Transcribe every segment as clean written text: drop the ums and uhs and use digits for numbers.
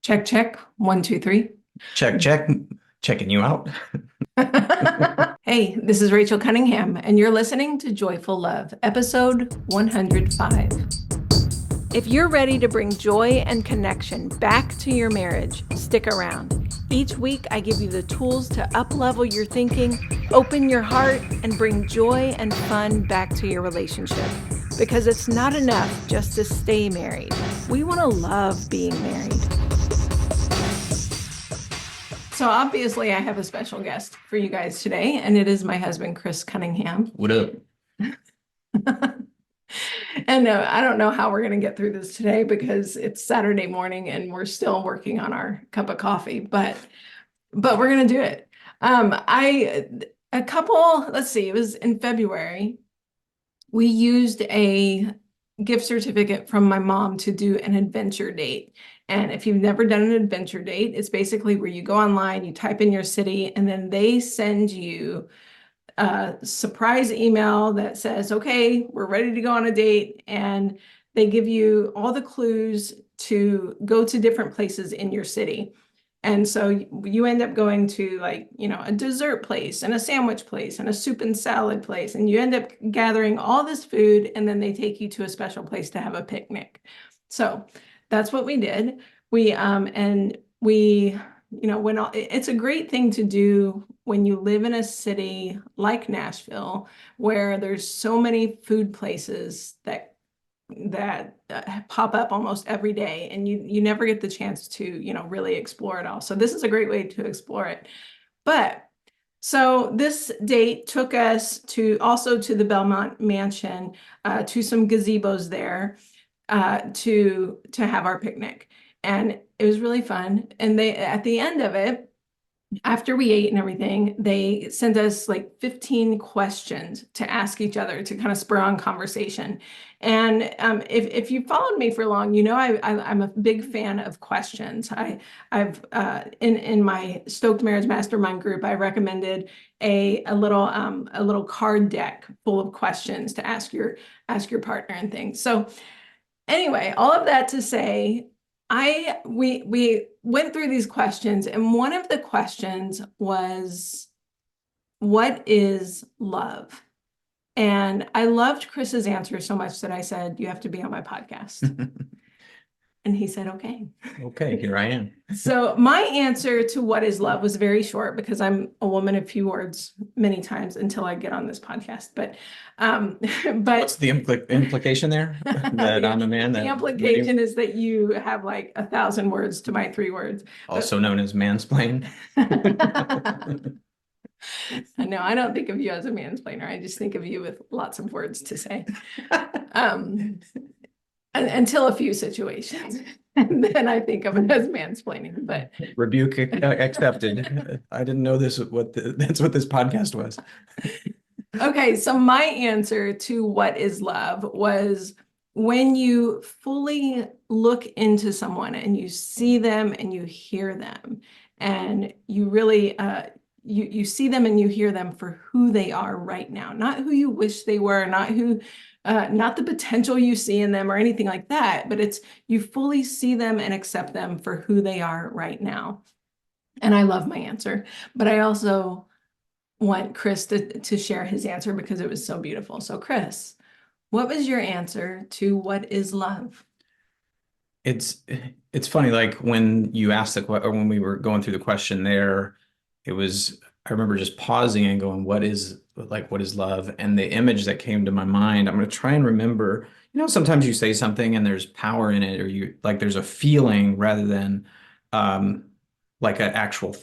Check, check. One, two, three. Check, check. Checking you out. Hey, this is Rachel Cunningham, and you're listening to Joyful Love, episode 105. If you're ready to bring joy and connection back to your marriage, stick around. Each week, I give you the tools to up-level your thinking, open your heart, and bring joy and fun back to your relationship. Because it's not enough just to stay married. We want to love being married. So obviously, I have a special guest for you guys today, and it is my husband, Cris Cunningham. What up? And I don't know how we're going to get through this today because it's Saturday morning and we're still working on our cup of coffee, but we're going to do it. Let's see, it was in February. We used a gift certificate from my mom to do an adventure date. And if you've never done an adventure date, it's basically where you go online, you type in your city, and then they send you a surprise email that says, okay, we're ready to go on a date. And they give you all the clues to go to different places in your city. And so you end up going to a dessert place and a sandwich place and a soup and salad place. And you end up gathering all this food, and then they take you to a special place to have a picnic. So that's what we did. It's a great thing to do when you live in a city like Nashville, where there's so many food places that pop up almost every day, and you never get the chance to really explore it all. So this is a great way to explore it. So this date took us to the Belmont Mansion, to some gazebos there, to have our picnic, and it was really fun. And they, at the end of it, after we ate and everything, they sent us like 15 questions to ask each other to kind of spur on conversation. And if you followed me for long, I'm a big fan of questions. I've in my Stoked Marriage Mastermind group, I recommended a little card deck full of questions to ask your partner and things. So anyway, all of that to say, we went through these questions, and one of the questions was, what is love? And I loved Chris's answer so much that I said, you have to be on my podcast. And he said, okay. Okay, here I am. So my answer to what is love was very short, because I'm a woman of few words many times until I get on this podcast. But What's the implication there? That I'm a man. The implication is that you have like 1,000 words to my 3 words. Also known as mansplain. No, I don't think of you as a mansplainer. I just think of you with lots of words to say. Until a few situations. And then I think of it as mansplaining, but rebuke accepted. I didn't know that's what this podcast was. Okay, so my answer to what is love was when you fully look into someone and you see them and you hear them, and you really you see them and you hear them for who they are right now, not who you wish they were, not the potential you see in them or anything like that, but it's you fully see them and accept them for who they are right now. And I love my answer, but I also want Cris to share his answer because it was so beautiful. So Cris, what was your answer to what is love? It's funny, like when you asked or when we were going through the question there, I remember just pausing and going, what is love? And the image that came to my mind, I'm going to try and remember, sometimes you say something and there's power in it, or there's a feeling rather than like an actual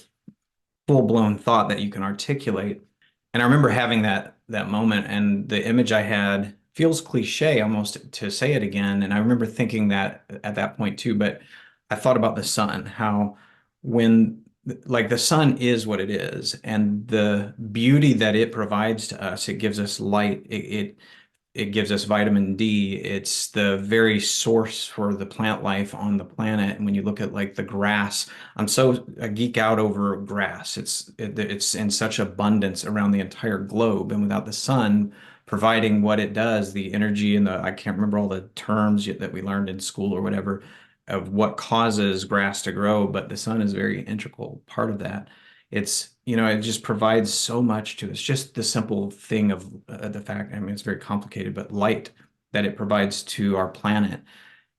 full-blown thought that you can articulate. And I remember having that moment, and the image I had feels cliche almost to say it again. And I remember thinking that at that point too, but I thought about the sun, how when the sun is what it is, and the beauty that it provides to us, it gives us light, it gives us vitamin D. It's the very source for the plant life on the planet. And when you look at like the grass, I geek out over grass. It's in such abundance around the entire globe, and without the sun providing what it does, the energy and I can't remember all the terms that we learned in school or whatever, of what causes grass to grow, but the sun is a very integral part of that. It's, it just provides so much to us. Just the simple thing of the fact, I mean, it's very complicated, but light that it provides to our planet.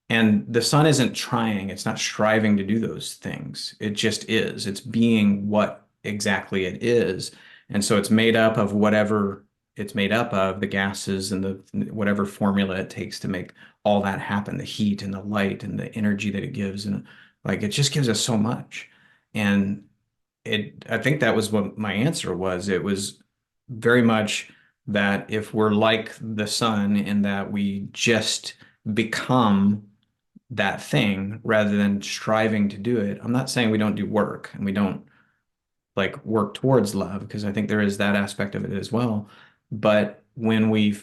And the sun isn't trying, it's not striving to do those things. It just is. It's being what exactly it is. And so it's made up of whatever it's made up of, the gases and the whatever formula it takes to make all that happen, the heat and the light and the energy that it gives. And like it just gives us so much. And I think that was what my answer was. It was very much that if we're like the sun in that we just become that thing rather than striving to do it. I'm not saying we don't do work and we don't like work towards love, because I think there is that aspect of it as well. But when we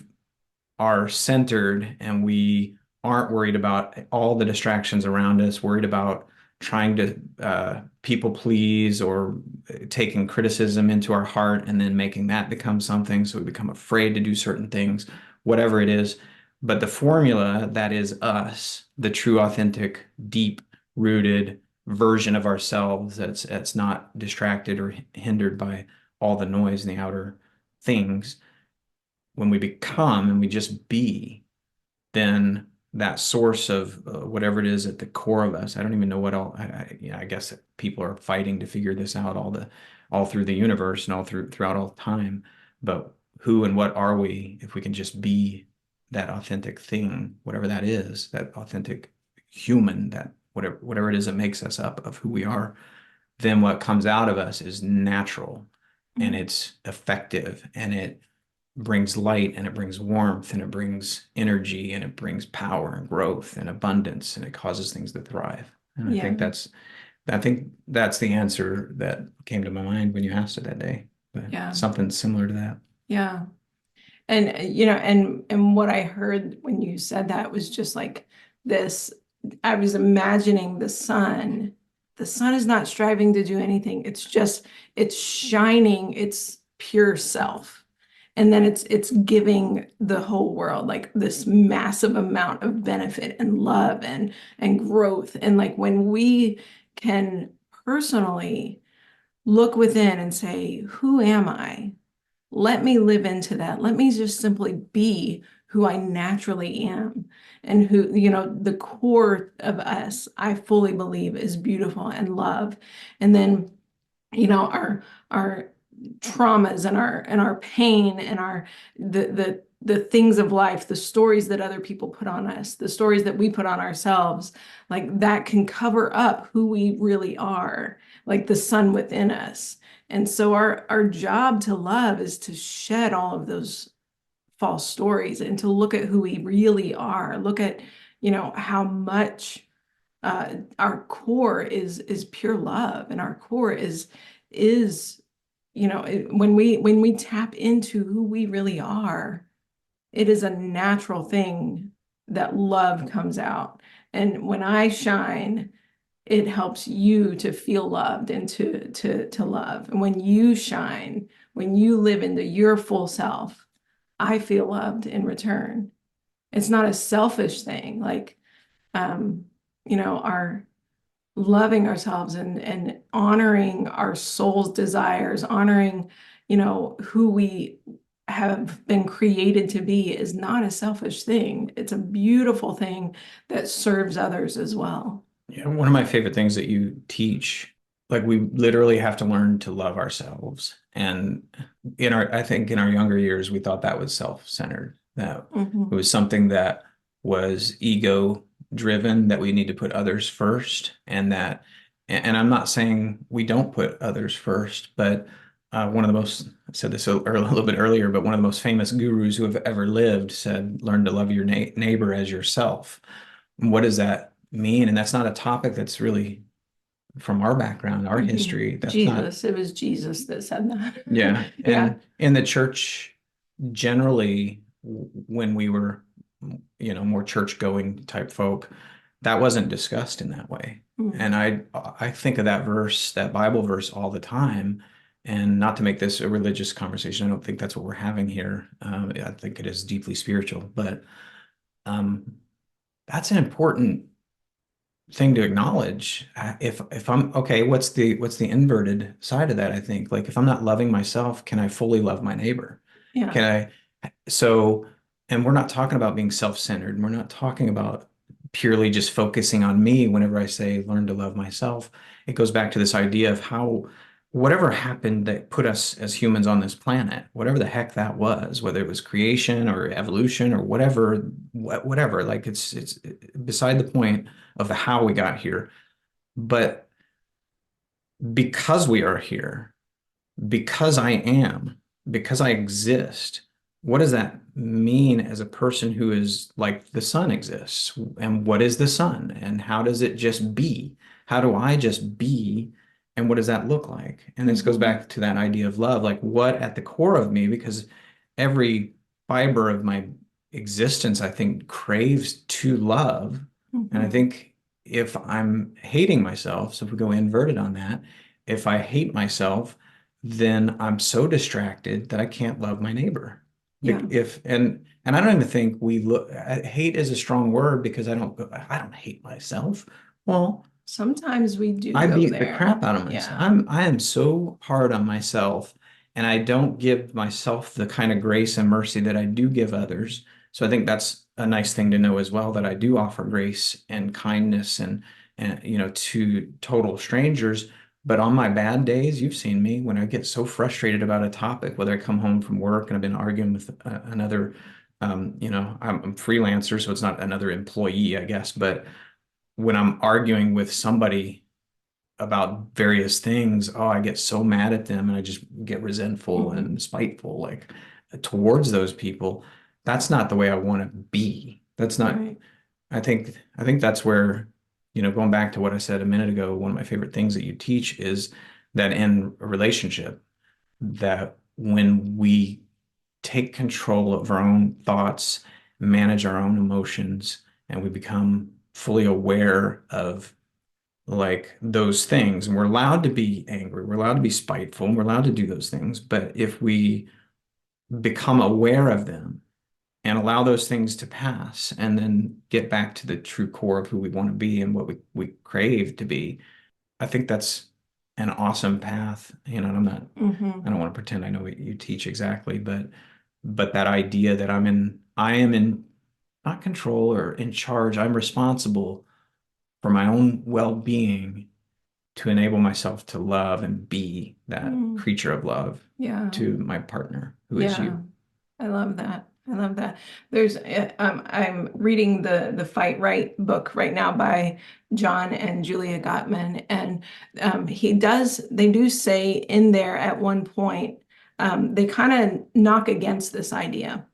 are centered and we aren't worried about all the distractions around us, worried about trying to people please or taking criticism into our heart and then making that become something. So we become afraid to do certain things, whatever it is. But the formula that is us, the true, authentic, deep rooted version of ourselves that's not distracted or hindered by all the noise and the outer things, when we become and we just be, then that source of whatever it is at the core of us. I don't even know what all. I guess people are fighting to figure this out all through the universe and throughout all time. But who and what are we if we can just be that authentic thing, whatever that is, that authentic human, that whatever it is that makes us up of who we are, then what comes out of us is natural and it's effective and it brings light and it brings warmth and it brings energy and it brings power and growth and abundance and it causes things to thrive. And Yeah. I think that's the answer that came to my mind when you asked it that day. But Yeah. something similar to that. Yeah. And and what I heard when you said that was just like this. I was imagining the sun. The sun is not striving to do anything. It's shining its pure self. And then it's giving the whole world like this massive amount of benefit and love and growth. And like when we can personally look within and say, who am I? Let me live into that. Let me just simply be who I naturally am and who, the core of us, I fully believe is beautiful and love. And then, our traumas and our pain and our the things of life, the stories that other people put on us, the stories that we put on ourselves, like that can cover up who we really are, like the sun within us. And so our job to love is to shed all of those false stories and to look at who we really are. Look at, how much our core is pure love, and our core is when we tap into who we really are, it is a natural thing that love comes out. And when I shine, it helps you to feel loved and to love. And when you shine, when you live into your full self, I feel loved in return. It's not a selfish thing. Like, our loving ourselves and honoring our soul's desires, honoring, who we have been created to be is not a selfish thing. It's a beautiful thing that serves others as well. Yeah, one of my favorite things that you teach, like we literally have to learn to love ourselves. And I think in our younger years, we thought that was self-centered, that it was something that was ego driven, that we need to put others first. And I'm not saying we don't put others first, but one of the most, I said this a little bit earlier, but one of the most famous gurus who have ever lived said, learn to love your neighbor as yourself. What does that mean? And that's not a topic that's really from our background, our history. That's Jesus, it was Jesus that said that. Yeah. Yeah. And in the church, generally, when we were, more church going type folk, that wasn't discussed in that way. And I think of that verse, that Bible verse all the time. And not to make this a religious conversation, I don't think that's what we're having here. I think it is deeply spiritual, but that's an important thing to acknowledge. If I'm okay, what's the inverted side of that? I think like if I'm not loving myself, can I fully love my neighbor? Yeah. Can I? So, and we're not talking about being self-centered. We're not talking about purely just focusing on me whenever I say learn to love myself. It goes back to this idea of how whatever happened that put us as humans on this planet, whatever the heck that was, whether it was creation or evolution or whatever, whatever, like it's beside the point of the how we got here. But because we are here, because I am, because I exist, what does that mean as a person who is like the sun exists? And what is the sun? And how does it just be? How do I just be? And what does that look like? And this goes Mhm. back to that idea of love, like what at the core of me, because every fiber of my existence, I think, craves to love. And I Mhm. think if I'm hating myself, so if we go inverted on that, if I hate myself, then I'm so distracted that I can't love my neighbor. Yeah. If and I don't even think we look hate is a strong word because I don't hate myself. Well, Sometimes we do I go beat the there. crap out of myself. Yeah. I am so hard on myself and I don't give myself the kind of grace and mercy that I do give others. So I think that's a nice thing to know as well that I do offer grace and kindness and to total strangers. But on my bad days, you've seen me when I get so frustrated about a topic, whether I come home from work and I've been arguing with another, I'm freelancer, so it's not another employee, I guess, but when I'm arguing with somebody about various things, oh, I get so mad at them and I just get resentful Mhm. and spiteful, like towards those people. That's not the way I want to be. That's not, Right. I think that's where, going back to what I said a minute ago, one of my favorite things that you teach is that in a relationship, that when we take control of our own thoughts, manage our own emotions, and we become fully aware of like those things. And we're allowed to be angry, we're allowed to be spiteful, and we're allowed to do those things. But if we become aware of them and allow those things to pass and then get back to the true core of who we want to be and what we crave to be, I think that's an awesome path. And I Mhm. don't want to pretend I know what you teach exactly, but that idea that I am in not control or in charge, I'm responsible for my own well-being to enable myself to love and be that Mm. creature of love Yeah. to my partner, who is Yeah. you. I love that. I love that. I'm reading the Fight Right book right now by John and Julia Gottman, and they do say in there at one point, they kind of knock against this idea.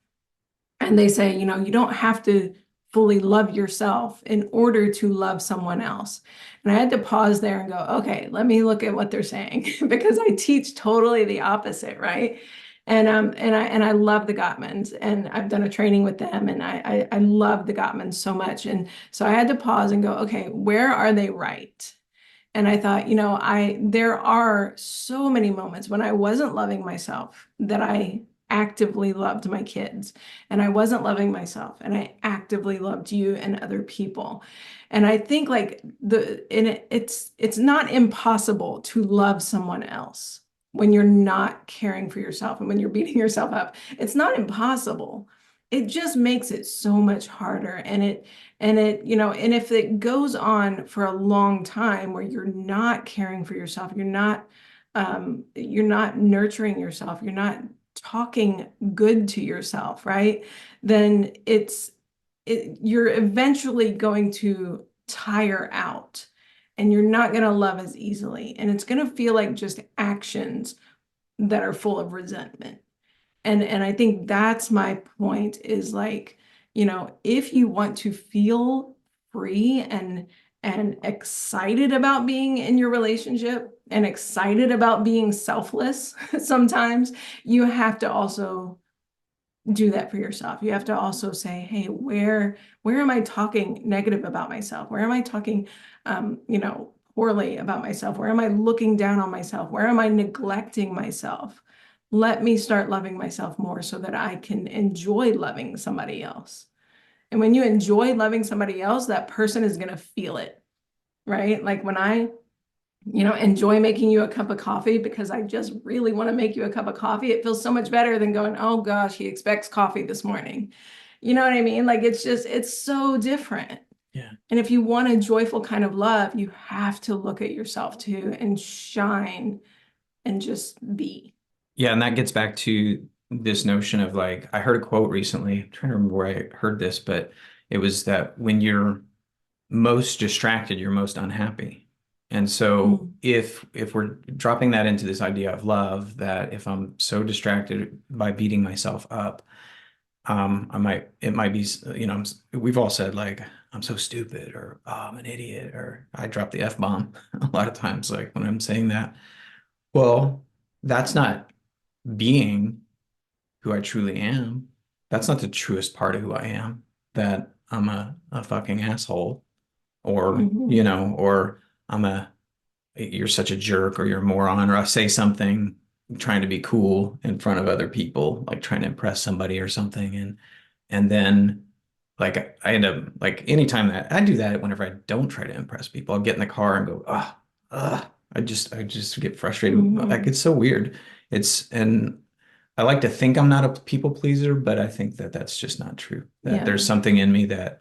And they say, you don't have to fully love yourself in order to love someone else. And I had to pause there and go, okay, let me look at what they're saying because I teach totally the opposite, right? And I love the Gottmans, and I've done a training with them, and I love the Gottmans so much. And so I had to pause and go, okay, where are they right? And I thought, there are so many moments when I wasn't loving myself that I actively loved my kids, and I wasn't loving myself and I actively loved you and other people. And I think like it's not impossible to love someone else when you're not caring for yourself and when you're beating yourself up. It's not impossible. It just makes it so much harder. And if it goes on for a long time where you're not caring for yourself, you're not nurturing yourself, you're not talking good to yourself, right? Then you're eventually going to tire out and you're not going to love as easily. And it's going to feel like just actions that are full of resentment. And I think that's my point is like, if you want to feel free and excited about being in your relationship and excited about being selfless, sometimes you have to also do that for yourself. You have to also say, hey, where am I talking negative about myself? Where am I talking poorly about myself? Where am I looking down on myself? Where am I neglecting myself? Let me start loving myself more so that I can enjoy loving somebody else. And when you enjoy loving somebody else, that person is going to feel it. right? Like when I, enjoy making you a cup of coffee because I just really want to make you a cup of coffee, it feels so much better than going, oh gosh, he expects coffee this morning. You know what I mean? Like it's so different. Yeah. And if you want a joyful kind of love, you have to look at yourself too and shine and just be. Yeah, and that gets back to this notion of like, I heard a quote recently. I'm trying to remember where I heard this, but it was that when you're most distracted, you're most unhappy. And so Mm, if we're dropping that into this idea of love, that if I'm so distracted by beating myself up, it might be, we've all said like, I'm so stupid, or oh, I'm an idiot, or I drop the F-bomb a lot of times, like when I'm saying that. Well, that's not being who I truly am. That's not the truest part of who I am, that I'm a fucking asshole, or, mhm, or I'm you're such a jerk, or you're a moron, or I say something trying to be cool in front of other people, like trying to impress somebody or something. And then like I end up like anytime that I do that, whenever I don't try to impress people, I'll get in the car and go, I just get frustrated. Like mhm. it's so weird. And I like to think I'm not a people pleaser, but I think that that's just not true. That there's Yeah. something in me that,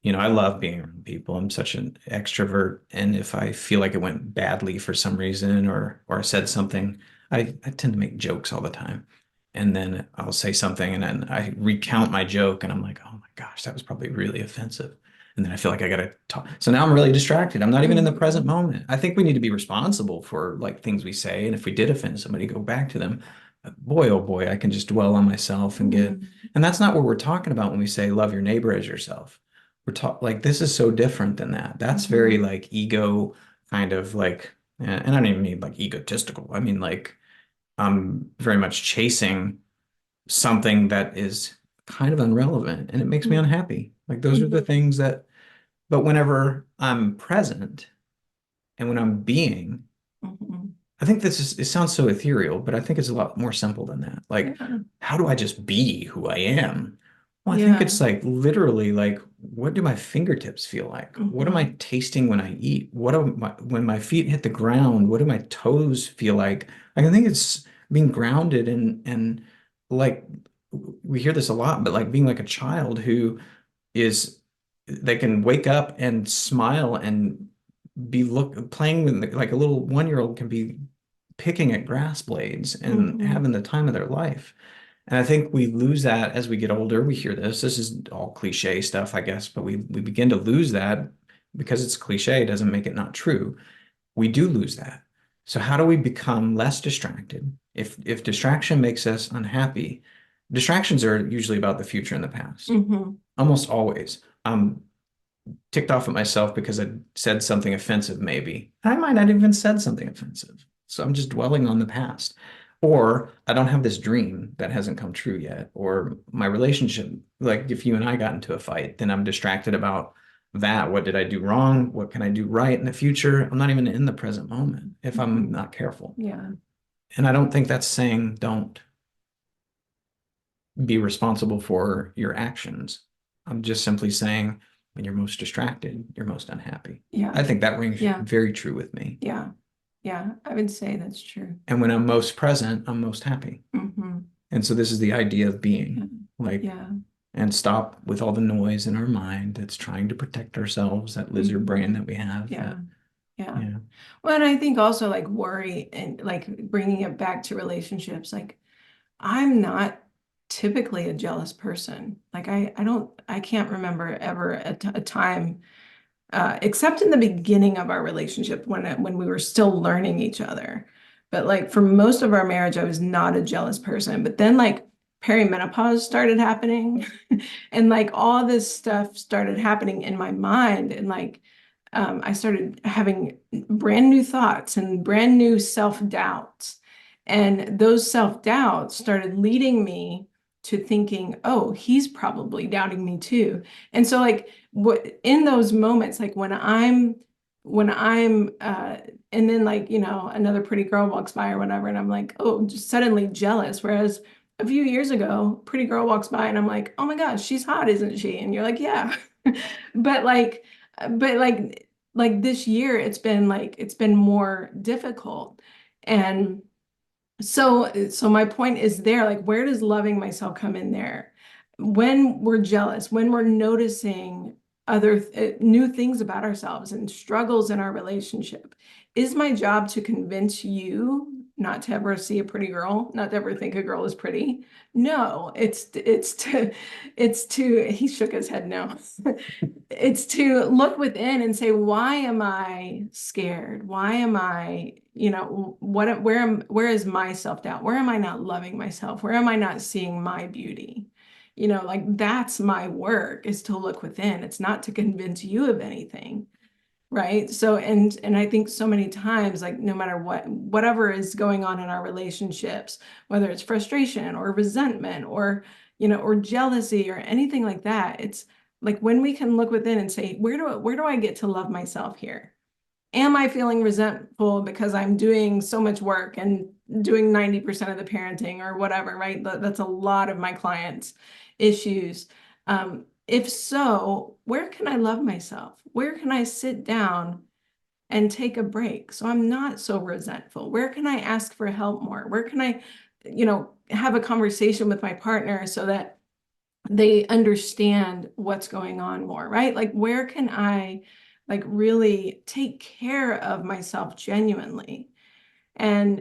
I love being around people. I'm such an extrovert, and if I feel like it went badly for some reason, or I said something, I tend to make jokes all the time. And then I'll say something and then I recount my joke and I'm like, oh my gosh, that was probably really offensive. And then I feel like I gotta talk. So now I'm really distracted. I'm not even in the present Mhm, moment. I think we need to be responsible for like things we say. And if we did offend somebody, go back to them. Boy, oh boy, I can just dwell on myself and get, mhm, and that's not what we're talking about when we say love your neighbor as yourself. We're talking like this is so different than that. That's very mhm, like ego kind of like, and I don't even mean like egotistical. I mean like I'm very much chasing something that is kind of unrelevant and it makes me mhm, unhappy. Like those are the mhm, things that, but whenever I'm present and when I'm being, mhm. I think it sounds so ethereal, but I think it's a lot more simple than that. Like, Yeah. how do I just be who I am? Well, I think Yeah. it's like literally like, what do my fingertips feel like? What am I Mhm, tasting when I eat? When my feet hit the ground, what do my toes feel like? I think it's being grounded and like we hear this a lot, but like being like a child who is they can wake up and smile and be playing with like a little 1-year-old can be picking at grass blades and mhm, having the time of their life. And I think we lose that as we get older. We hear this. This is all cliche stuff, I guess, but we begin to lose that because it's cliche, doesn't make it not true. We do lose that. So how do we become less distracted? If distraction makes us unhappy, distractions are usually about the future and the past. mhm. Almost always. Ticked off at myself because I said something offensive, maybe. I might not even said something offensive. So I'm just dwelling on the past. Or I don't have this dream that hasn't come true yet. Or my relationship, like if you and I got into a fight, then I'm distracted about that. What did I do wrong? What can I do right in the future? I'm not even in the present moment if I'm Mhm. not careful. Yeah. And I don't think that's saying don't be responsible for your actions. I'm just simply saying when you're most distracted, you're most unhappy. Yeah. I think that rings Yeah. very true with me. Yeah. Yeah. I would say that's true. And when I'm most present, I'm most happy. Mhm. And so this is the idea of Yeah. being like, Yeah. and stop with all the noise in our mind that's trying to protect ourselves, that lizard brain Mhm. that we have Yeah. that, Yeah. yeah. Well, and I think also like worry and like bringing it back to relationships, like I'm not typically a jealous person. Like I can't remember ever a time, except in the beginning of our relationship when we were still learning each other. But like for most of our marriage, I was not a jealous person. But then like perimenopause started happening, and like all this stuff started happening in my mind, and like I started having brand new thoughts and brand new self-doubts. And those self-doubts started leading me to thinking, oh, he's probably doubting me too. And so like what in those moments, like when I'm and then like, another pretty girl walks by or whatever, and I'm like, oh, just suddenly jealous. Whereas a few years ago, pretty girl walks by and I'm like, oh my gosh, she's hot, isn't she? And you're like, yeah. But like, but like like this year it's been more difficult. And so my point is there, like, where does loving myself come in there? When we're jealous, when we're noticing new things about ourselves and struggles in our relationship, is my job to convince you not to ever see a pretty girl, not to ever think a girl is pretty? No, he shook his head no. It's to look within and say, why am I scared? Why am I, where is my self-doubt? Where am I not loving myself? Where am I not seeing my beauty? Like that's my work, is to look within. It's not to convince you of anything. Right. So, and I think so many times, like no matter whatever is going on in our relationships, whether it's frustration or resentment or, or jealousy or anything like that, it's like when we can look within and say, where do I get to love myself here? Am I feeling resentful because I'm doing so much work and doing 90% of the parenting or whatever, right? That's a lot of my clients' issues. If so, where can I love myself? Where can I sit down and take a break so I'm not so resentful? Where can I ask for help more? Where can I, have a conversation with my partner so that they understand what's going on more, right? Like, where can I like really take care of myself genuinely? And,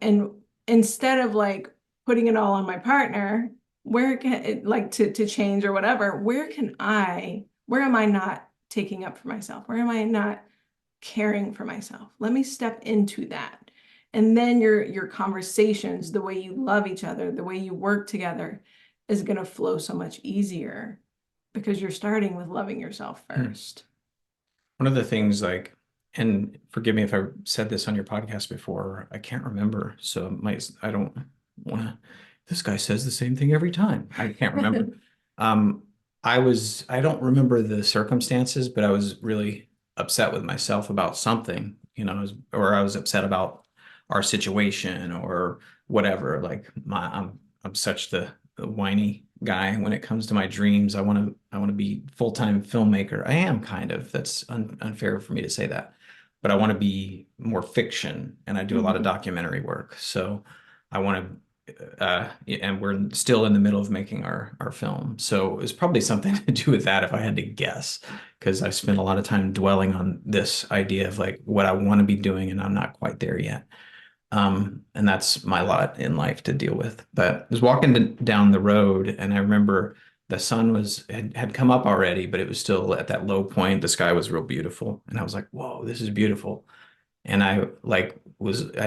and instead of like putting it all on my partner, where can it like to change or whatever, where am I not taking up for myself? Where am I not caring for myself? Let me step into that. And then your conversations, the way you love each other, the way you work together is going to flow so much easier because you're starting with loving yourself first. One of the things like, and forgive me if I said this on your podcast before, I can't remember. So I don't want to, this guy says the same thing every time. I can't remember. Um, I don't remember the circumstances, but I was really upset with myself about something, or I was upset about our situation or whatever. Like I'm such the whiny guy when it comes to my dreams. I want to be full-time filmmaker. I am kind of. That's unfair for me to say that. But I want to be more fiction and I do a lot of Mhm. documentary work. So I want to and we're still in the middle of making our film. So it's probably something to do with that if I had to guess, because I spent a lot of time dwelling on this idea of like what I want to be doing and I'm not quite there yet. And that's my lot in life to deal with. But I was walking down the road and I remember the sun had come up already, but it was still at that low point. The sky was real beautiful. And I was like, whoa, this is beautiful. And I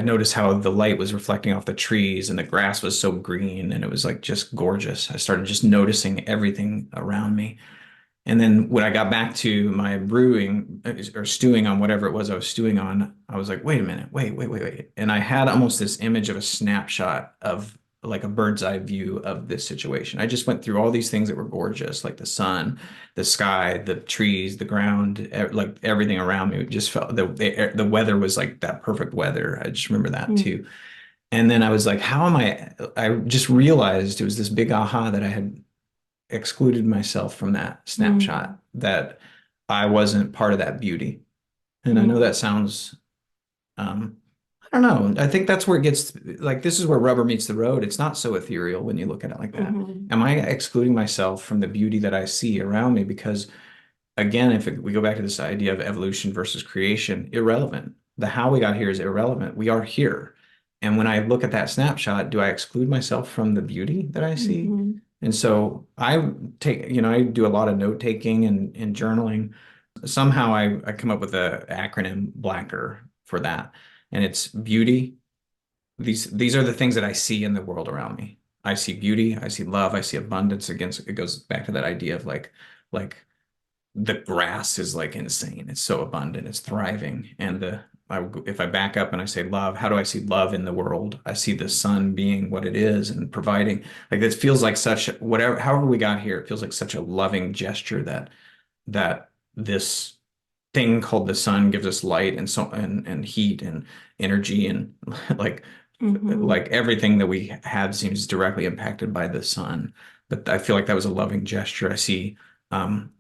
noticed how the light was reflecting off the trees and the grass was so green and it was like just gorgeous. I started just noticing everything around me. And then when I got back to my brewing or stewing on whatever it was I was stewing on, I was like, wait a minute, wait. And I had almost this image of a snapshot of like a bird's eye view of this situation. I just went through all these things that were gorgeous, like the sun, the sky, the trees, the ground, like everything around me. It just felt the weather was like that perfect weather. I just remember that Mm. too. And then I was like, how am I just realized it was this big aha that I had excluded myself from that Mm. snapshot, that I wasn't part of that beauty. And I know Mm. that sounds, I don't know. I think that's where it gets like, this is where rubber meets the road. It's not so ethereal when you look at it like that. Mhm. Am I excluding myself from the beauty that I see around me? Because again, we go back to this idea of evolution versus creation, irrelevant. The how we got here is irrelevant. We are here. And when I look at that snapshot, do I exclude myself from the beauty that I see? Mhm. And so I do a lot of note taking and journaling. Somehow I come up with a acronym Blacker for that. And it's beauty. These are the things that I see in the world around me. I see beauty, I see love, I see abundance. Against it goes back to that idea of like the grass is like insane. It's so abundant. It's thriving. And if I back up and I say love, how do I see love in the world? I see the sun being what it is and providing. Like this feels like such whatever, however we got here, it feels like such a loving gesture that this thing called the sun gives us light and so and heat and energy and like Mhm. like everything that we have seems directly impacted by the sun. But I feel like that was a loving gesture. I see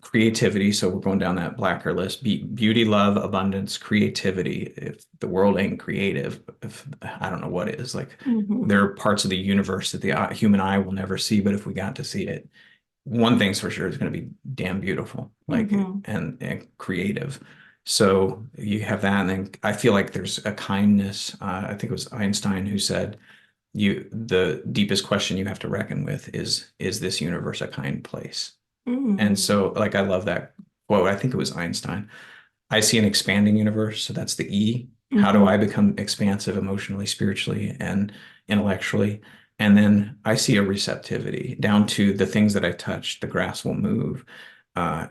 creativity. So we're going down that blacker list. Beauty, love, abundance, creativity. If the world ain't creative, if I don't know what is, like there Mhm. are parts of the universe that the human eye will never see, but if we got to see it, one thing's for sure, it's going to be damn beautiful, like Mhm. and creative. So you have that, and then I feel like there's a kindness. I think it was Einstein who said, "You, the deepest question you have to reckon with is this universe a kind place?" And Mhm. so, like, I love that quote. I think it was Einstein. I see an expanding universe. So that's the E. How do I Mhm. become expansive emotionally, spiritually, and intellectually? And then I see a receptivity down to the things that I touch, the grass will move. Uh,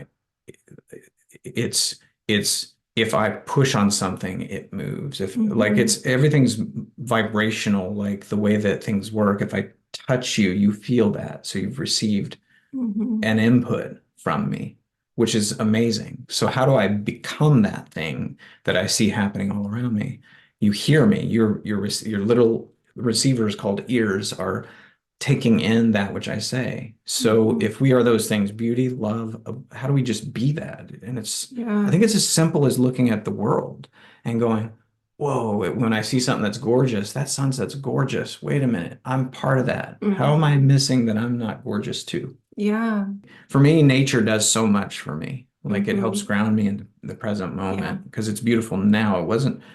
it's it's if I push on something, it moves. If like Mhm. it's everything's vibrational, like the way that things work. If I touch you, you feel that. So you've received Mhm. an input from me, which is amazing. So how do I become that thing that I see happening all around me? You hear me. Your little receivers called ears are taking in that which I say. So Mhm. if we are those things, beauty, love, how do we just be that? And I Yeah. think it's as simple as looking at the world and going, whoa, when I see something that's gorgeous, that sunset's gorgeous. Wait a minute, I'm part of that. How am I Mhm. missing that I'm not gorgeous too? Yeah. For me, nature does so much for me. Like it helps Mhm. ground me in the present Yeah. moment because it's beautiful now.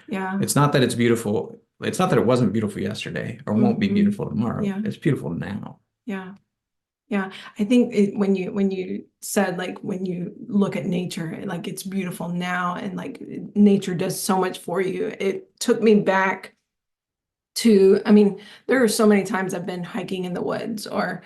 Yeah. It's not that it's beautiful. It's not that it wasn't beautiful yesterday or won't be Mhm. beautiful tomorrow. Yeah. It's beautiful now. Yeah. Yeah. I think when you said like when you look at nature, like it's beautiful now and like nature does so much for you. It took me back to, I mean, there are so many times I've been hiking in the woods or,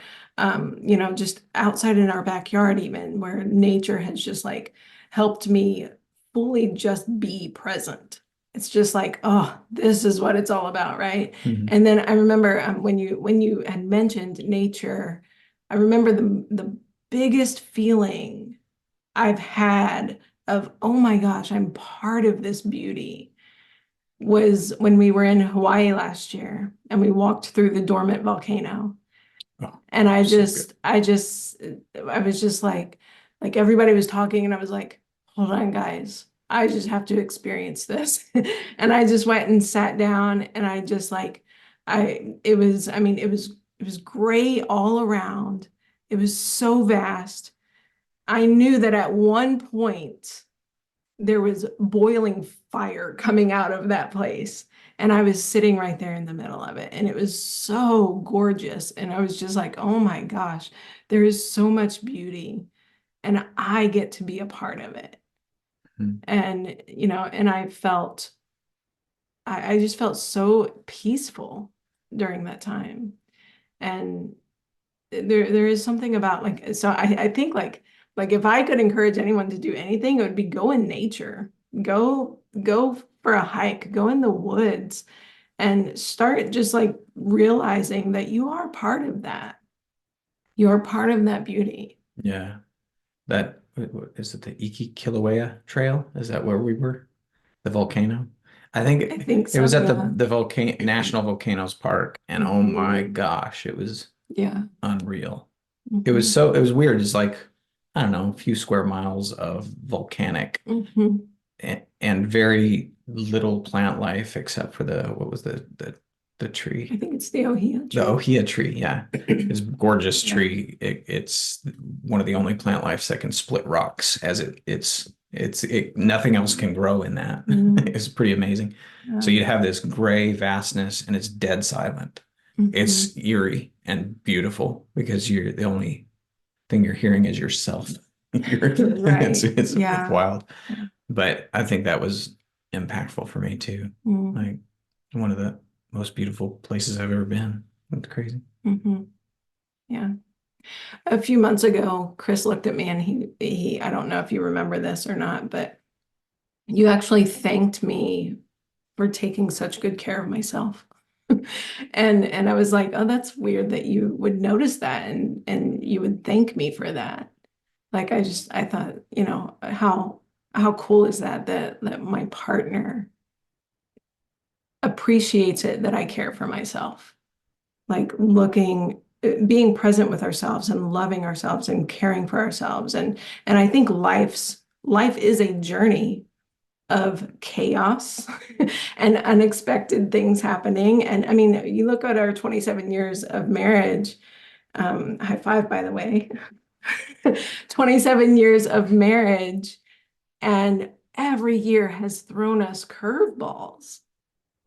just outside in our backyard, even where nature has just like helped me fully just be present. It's just like, oh, this is what it's all about, right? Mhm. And then I remember when you had mentioned nature, I remember the biggest feeling I've had of, oh my gosh, I'm part of this beauty was when we were in Hawaii last year and we walked through the dormant volcano. Oh, And so good. I was just like everybody was talking and I was like, hold on, guys. I just have to experience this. And I just went and sat down and I just like, it was, I mean, it was gray all around. It was so vast. I knew that at one point, there was boiling fire coming out of that place. And I was sitting right there in the middle of it. And it was so gorgeous. And I was just like, oh my gosh, there is so much beauty. And I get to be a part of it. Mhm. And, and I just felt so peaceful during that time. And there is something about like, so I think like if I could encourage anyone to do anything, it would be go in nature, go for a hike, go in the woods and start just like realizing that you are part of that. You're part of that beauty. Yeah. Is it the Iki Kilauea Trail? Is that where we were? The volcano? I think I think it so, was at yeah. the volcano National Volcanoes Park, and oh my Hmm. gosh, it was Yeah. unreal. Hmm. It was weird. It's like, I don't know, a few square miles of volcanic Hmm. and very little plant life except for what was the I tree? think it's the Ohia The tree. ohia tree, yeah. It's a gorgeous Yeah. tree. It's one of the only plant lives that can split rocks as nothing else can grow in that. Mm. It's pretty amazing. So Yeah. you'd have this gray vastness and it's dead silent. Hmm. It's eerie and beautiful because you're the only thing you're hearing is yourself. Right. It's Yeah. wild. Yeah. But I think that was impactful for me too. Mm. Like one of the most beautiful places I've ever been. It's crazy. Hmm. Yeah. A few months ago, Chris looked at me and I don't know if you remember this or not, but you actually thanked me for taking such good care of myself. And I was like, oh, that's weird that you would notice that and you would thank me for that. Like I thought, how cool is that my partner appreciates it that I care for myself. Like looking being present with ourselves and loving ourselves and caring for ourselves. And I think life is a journey of chaos and unexpected things happening. And I mean, you look at our 27 years of marriage, high five, by the way, 27 years of marriage, and every year has thrown us curveballs.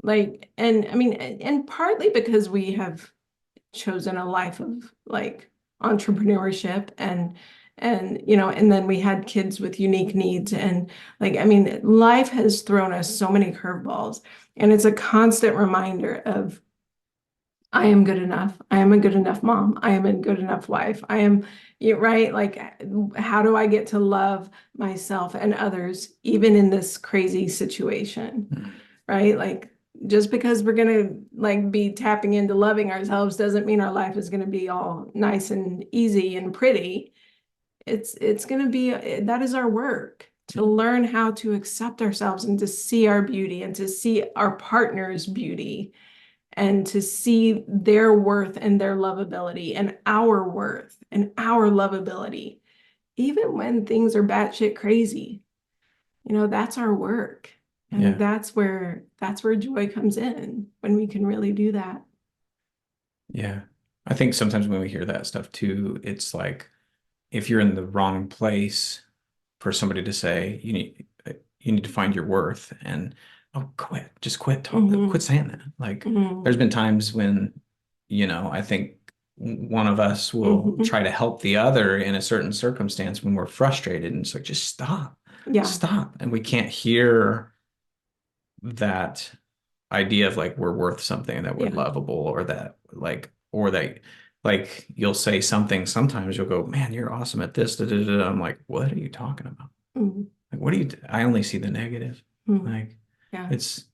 Like, and I mean, and partly because we have chosen a life of like entrepreneurship and and then we had kids with unique needs and like I mean life has thrown us so many curveballs and it's a constant reminder of I am good enough. I am a good enough mom. I am a good enough wife. I am, you right? Like, how do I get to love myself and others even in this crazy situation? Right? Like, just because we're gonna like be tapping into loving ourselves doesn't mean our life is gonna be all nice and easy and pretty. It's gonna be that is our work to learn how to accept ourselves and to see our beauty and to see our partner's beauty and to see their worth and their lovability and our worth and our lovability, even when things are batshit crazy. That's our work. And Yeah. that's where joy comes in when we can really do that. Yeah. I think sometimes when we hear that stuff too, it's like if you're in the wrong place for somebody to say you need to find your worth and oh quit, just quit Hmm. quit saying that. Like Hmm. there's been times when, I think one of us will Hmm. try to help the other in a certain circumstance when we're frustrated and it's like just stop, Yeah, stop. And we can't hear that idea of like we're worth something, that we're yeah. lovable, or that like you'll say something sometimes you'll go, man, you're awesome at this. Da, da, da, da. I'm like, what are you talking about? Hmm. Like, what do you, I only see the negative. Hmm. Like Yeah. it's,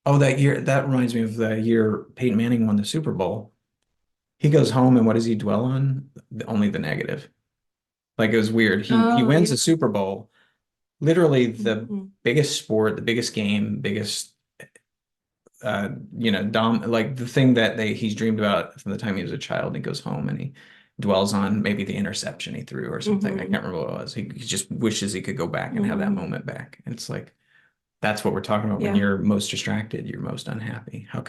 oh, that year, that reminds me of the year Peyton Manning won the Super Bowl. He goes home and what does he dwell on? Only the negative. Like it was weird. He Oh, wins yeah. the Super Bowl, literally the Hmm. biggest sport, the biggest game, biggest dom like the thing that he's dreamed about from the time he was a child. And he goes home and he dwells on maybe the interception he threw or something. I Hmm. can't remember what it was. He just wishes he could go back and have that Hmm. moment back. And it's like that's what we're talking about when Yeah. you're most distracted, you're most unhappy. Yeah. How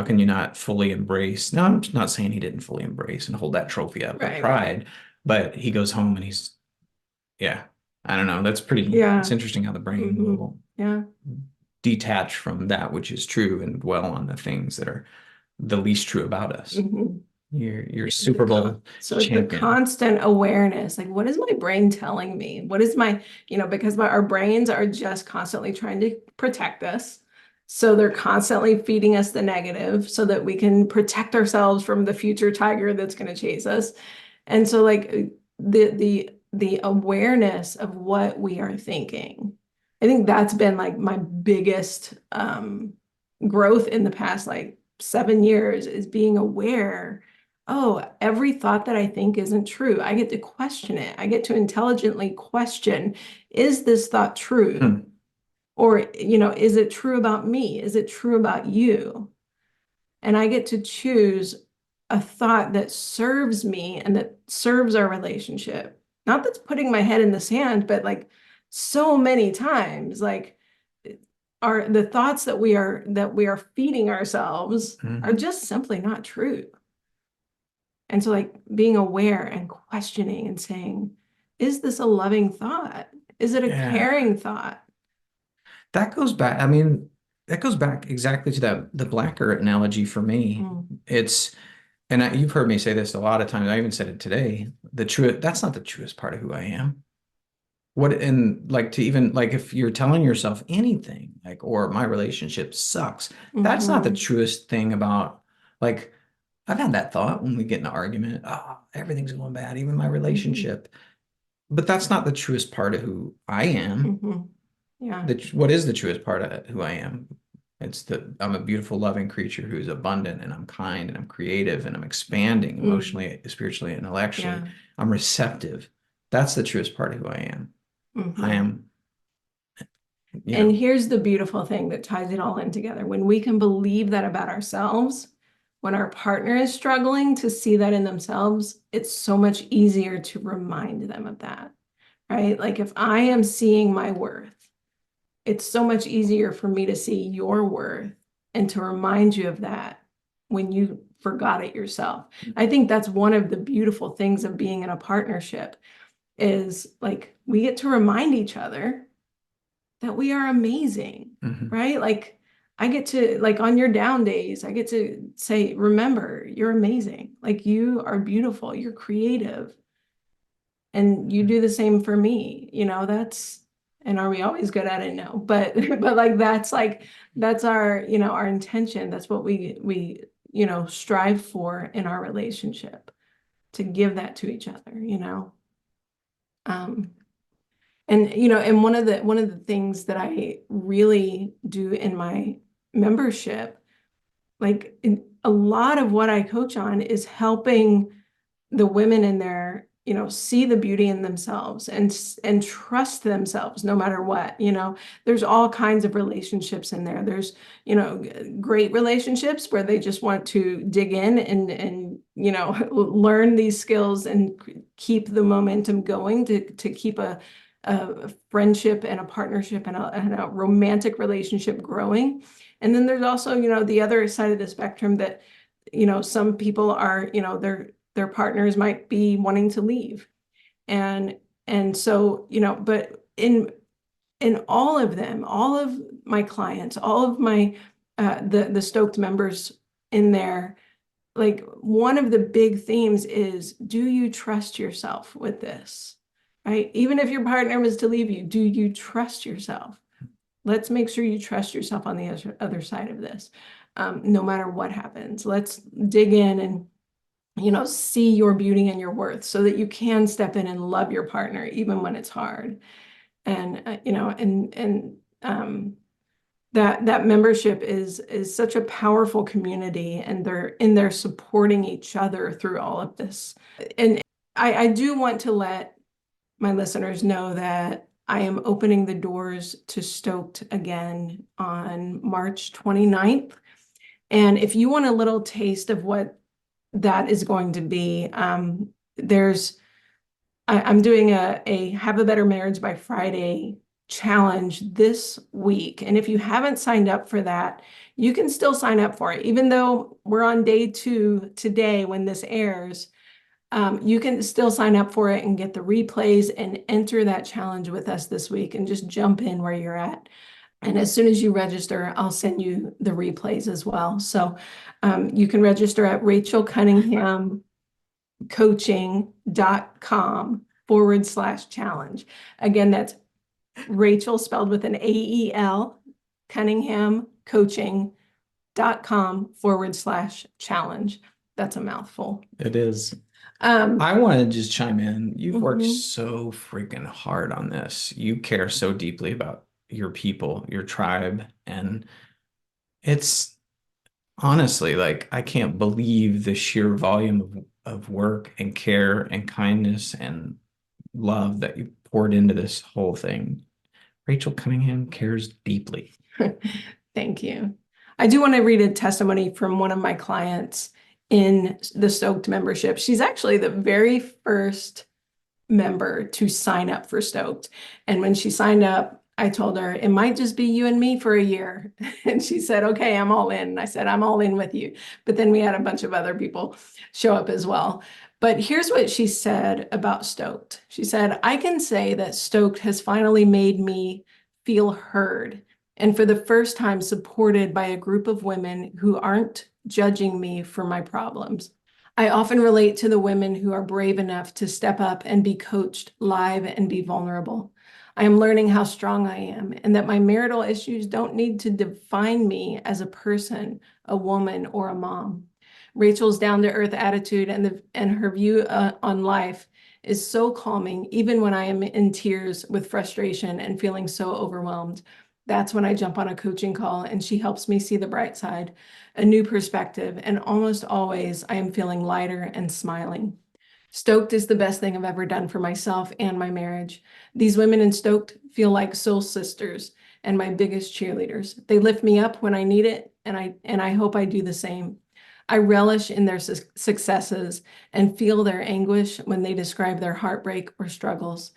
can you not fully embrace? No, I'm not saying he didn't fully embrace and hold that trophy up with Right, right. pride, but he goes home and he's yeah, I don't know. It's Yeah. interesting how the brain Hmm. will Yeah. detach from that which is true and dwell on the things that are the least true about us. Hmm. You're Yeah, Super Bowl so it's the champion. constant awareness, like what is my brain telling me? What is my, because our brains are just constantly trying to protect us. So they're constantly feeding us the negative so that we can protect ourselves from the future tiger that's going to chase us. And so like the awareness of what we are thinking. I think that's been like my biggest growth in the past like 7 years is being aware. Oh, every thought that I think isn't true. I get to question it. I get to intelligently question, is this thought true? Hmm. Or, is it true about me? Is it true about you? And I get to choose a thought that serves me and that serves our relationship. Not that's putting my head in the sand, but like so many times, like are the thoughts that we are feeding ourselves are Mhm. just simply not true. And so like being aware and questioning and saying, is this a loving thought? Is it a Yeah, caring thought? that goes back. I mean, that goes back exactly to that the blacker analogy for me. Mm, It's you've heard me say this a lot of times. I even said it today. That's not the truest part of who I am. What and like to even like if you're telling yourself anything like or my relationship sucks, that's not the mhm, truest thing about like I've had that thought when we get in an argument. Oh, everything's going bad, even my mhm, relationship. But that's not the truest part of who I am. mhm. Yeah. What is the truest part of who I am? It's that I'm a beautiful, loving creature who's abundant and I'm kind and I'm creative and I'm expanding Mm, emotionally, spiritually, intellectually. yeah. I'm receptive. That's the truest part of who I am. I Mhm. am, you And know, here's the beautiful thing that ties it all in together. When we can believe that about ourselves, when our partner is struggling to see that in themselves, it's so much easier to remind them of that, right? Like if I am seeing my worth, it's so much easier for me to see your worth and to remind you of that when you forgot it yourself. I think that's one of the beautiful things of being in a partnership is like we get to remind each other that we are amazing, right? Like I get to, like on your down days, I get to say, remember, you're amazing. Like you are beautiful, you're creative. And you do the same for me, and are we always good at it? No, but but that's our, our intention. That's what we strive for in our relationship, to give that to each other. Um, and one of the things that I really do in my membership, like a lot of what I coach on is helping the women in there, see the beauty in themselves and trust themselves no matter what. There's all kinds of relationships in there. There's, great relationships where they just want to dig in and learn these skills and keep the momentum going to keep a friendship and a partnership and a romantic relationship growing. And then there's also, the other side of the spectrum that, some people are, their partners might be wanting to leave. And so, but in all of them, all of my clients, all of my the Stoked members in there, like one of the big themes is, do you trust yourself with this? Right? Even if your partner was to leave you, do you trust yourself? Let's make sure you trust yourself on the other side of this. No matter what happens, let's dig in and see your beauty and your worth so that you can step in and love your partner even when it's hard. And that membership is such a powerful community, and they're in there supporting each other through all of this. And I do want to let my listeners know that I am opening the doors to Stoked again on March 29th. And if you want a little taste of what that is going to be, I'm doing a Have a Better Marriage by Friday challenge this week. And if you haven't signed up for that, you can still sign up for it. Even though we're on day 2 today when this airs, you can still sign up for it and get the replays and enter that challenge with us this week and just jump in where you're at. And as soon as you register, I'll send you the replays as well. So you can register at rachelcunninghamcoaching.com/challenge. Again, that's Rachel spelled with an AEL, Cunningham Coaching.com/challenge. That's a mouthful. It is. I want to just chime in. You've worked so freaking hard on this. You care so deeply about your people, your tribe, and it's honestly like I can't believe the sheer volume of work and care and kindness and love that you poured into this whole thing. Rachel Cunningham cares deeply. Thank you. I do want to read a testimony from one of my clients in the Stoked membership. She's actually the very first member to sign up for Stoked. And when she signed up, I told her, it might just be you and me for a year. And she said, okay, I'm all in. And I said, I'm all in with you. But then we had a bunch of other people show up as well. But here's what she said about Stoked. She said, I can say that Stoked has finally made me feel heard, and for the first time supported by a group of women who aren't judging me for my problems. I often relate to the women who are brave enough to step up and be coached live and be vulnerable. I am learning how strong I am and that my marital issues don't need to define me as a person, a woman, or a mom. Rachel's down-to-earth attitude and her view on life is so calming, even when I am in tears with frustration and feeling so overwhelmed. That's when I jump on a coaching call and she helps me see the bright side, a new perspective, and almost always I am feeling lighter and smiling. Stoked is the best thing I've ever done for myself and my marriage. These women in Stoked feel like soul sisters and my biggest cheerleaders. They lift me up when I need it, and I hope I do the same. I relish in their successes and feel their anguish when they describe their heartbreak or struggles.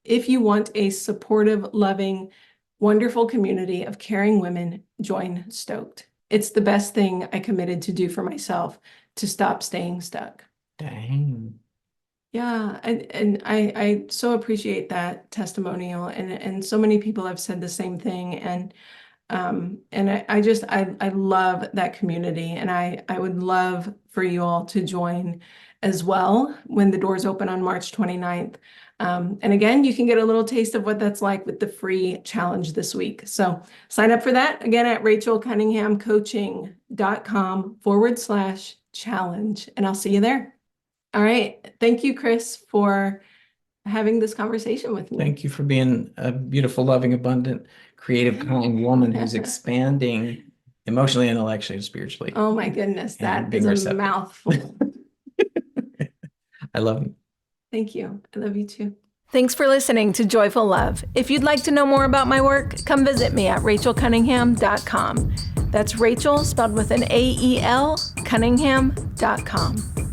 If you want a supportive, loving, wonderful community of caring women, join Stoked. It's the best thing I committed to do for myself to stop staying stuck. Dang. Yeah, and I so appreciate that testimonial, and so many people have said the same thing, and I love that community, and I would love for you all to join as well when the doors open on March 29th. And again, you can get a little taste of what that's like with the free challenge this week. So sign up for that again at rachelcunninghamcoaching.com/challenge, and I'll see you there. All right. Thank you, Cris, for having this conversation with me. Thank you for being a beautiful, loving, abundant, creative, kind woman who's expanding emotionally, intellectually, and spiritually. Oh my goodness, And that being is a receptive. mouthful. I love you. Thank you. I love you too. Thanks for listening to Joyful Love. If you'd like to know more about my work, come visit me at rachelcunningham.com. That's Rachel spelled with an AEL, Cunningham.com.